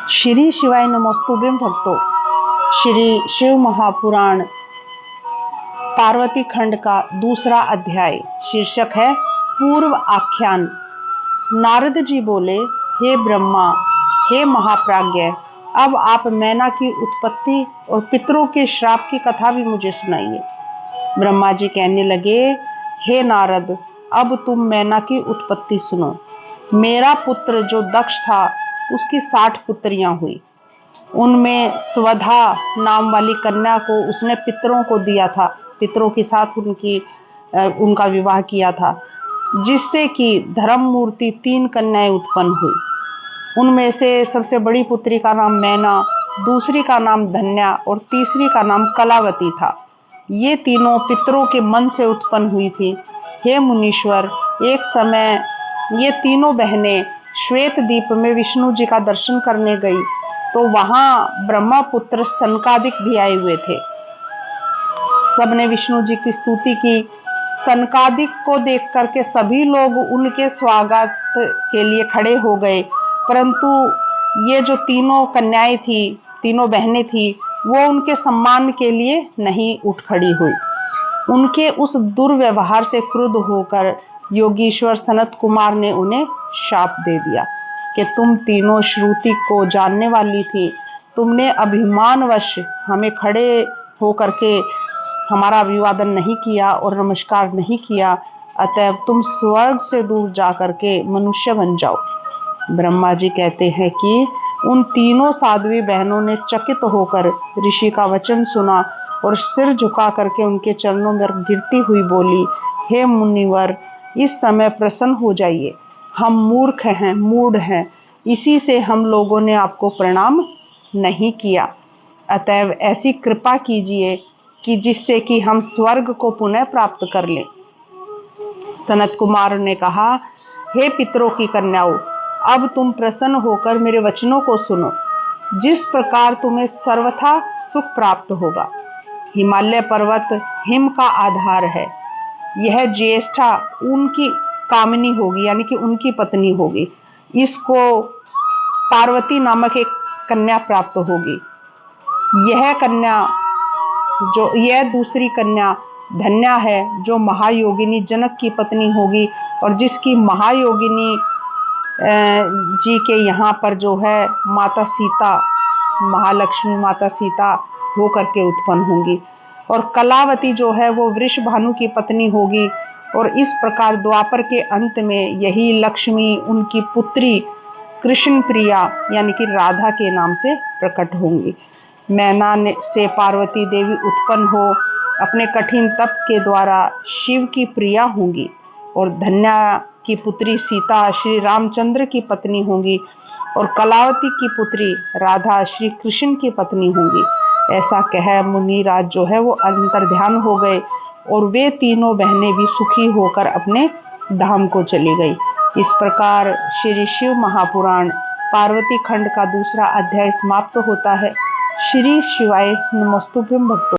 श्री शिवाय नमोस्तुभ्यं भक्तों। श्री शिव महापुराण पार्वती खंड का दूसरा अध्याय शीर्षक है पूर्व आख्यान। नारद जी बोले, हे ब्रह्मा, हे महाप्राज्ञ, अब आप मैना की उत्पत्ति और पितरों के श्राप की कथा भी मुझे सुनाइए। ब्रह्मा जी कहने लगे, हे नारद, अब तुम मैना की उत्पत्ति सुनो। मेरा पुत्र जो दक्ष था उसकी 60 पुत्रियां हुई। उनमें स्वधा नाम वाली कन्या को उसने पितरों को दिया था, पितरों के साथ उनका विवाह किया था, जिससे कि धर्म मूर्ति 3 कन्याएं उत्पन्न हुई। उनमें से सबसे बड़ी पुत्री का नाम मैना, दूसरी का नाम धन्या और तीसरी का नाम कलावती था। ये तीनों पितरों के मन से उत्पन्न हुई थी। हे मुनीश्वर, एक समय ये तीनों बहनें श्वेत दीप में विष्णु जी का दर्शन करने गई तो वहां ब्रह्मा पुत्र सनकादिक भी आए हुए थे। सबने विष्णु जी की स्तुति की। सनकादिक को देख करके सभी लोग उनके स्वागत के लिए खड़े हो गए, परंतु ये जो तीनों कन्याएं थी, तीनों बहनें थी, वो उनके सम्मान के लिए नहीं उठ खड़ी हुई। उनके उस दुर्व्यवहार से क्रुद्ध होकर योगीश्वर सनत कुमार ने उन्हें शाप दे दिया कि तुम तीनों श्रुति को जानने वाली थी, तुमने अभिमानवश हमें खड़े होकर के हमारा अभिवादन नहीं किया और नमस्कार नहीं किया, अतएव तुम स्वर्ग से दूर जा करके मनुष्य बन जाओ। ब्रह्मा जी कहते हैं कि उन तीनों साध्वी बहनों ने चकित होकर ऋषि का वचन सुना और सिर झुका करके उनके चरणों में गिरती हुई बोली, हे मुनिवर, इस समय प्रसन्न हो जाइए। हम मूर्ख हैं, मूढ़ हैं, इसी से हम लोगों ने आपको प्रणाम नहीं किया। अतएव ऐसी कृपा कीजिए कि जिससे कि हम स्वर्ग को पुनः प्राप्त कर लें। सनत कुमार ने कहा, हे पितरों की कन्याओं, अब तुम प्रसन्न होकर मेरे वचनों को सुनो। जिस प्रकार तुम्हें सर्वथा सुख प्राप्त होगा। हिमालय पर्वत हिम का आधार है। यह ज्येष्ठा उनकी कामिनी होगी, यानी कि उनकी पत्नी होगी। इसको पार्वती नामक एक कन्या प्राप्त होगी। यह दूसरी कन्या धन्या है, जो महायोगिनी जनक की पत्नी होगी और जिसकी महायोगिनी जी के यहाँ पर जो है माता सीता, महालक्ष्मी माता सीता हो करके उत्पन्न होंगी। और कलावती जो है वो वृषभानु की पत्नी होगी। और इस प्रकार द्वापर के अंत में यही लक्ष्मी उनकी पुत्री कृष्ण प्रिया यानी कि राधा के नाम से प्रकट होंगी। मैना से पार्वती देवी उत्पन्न हो अपने कठिन तप के द्वारा शिव की प्रिया होंगी और धन्या की पुत्री सीता श्री रामचंद्र की पत्नी होंगी और कलावती की पुत्री राधा श्री कृष्ण की पत्नी होंगी। ऐसा कह मुनिराज जो है वो अंतर्ध्यान हो गए और वे तीनों बहनें भी सुखी होकर अपने धाम को चली गई। इस प्रकार श्री शिव महापुराण पार्वती खंड का दूसरा अध्याय समाप्त होता है। श्री शिवाय नमोस्तुभ्यं भक्तों।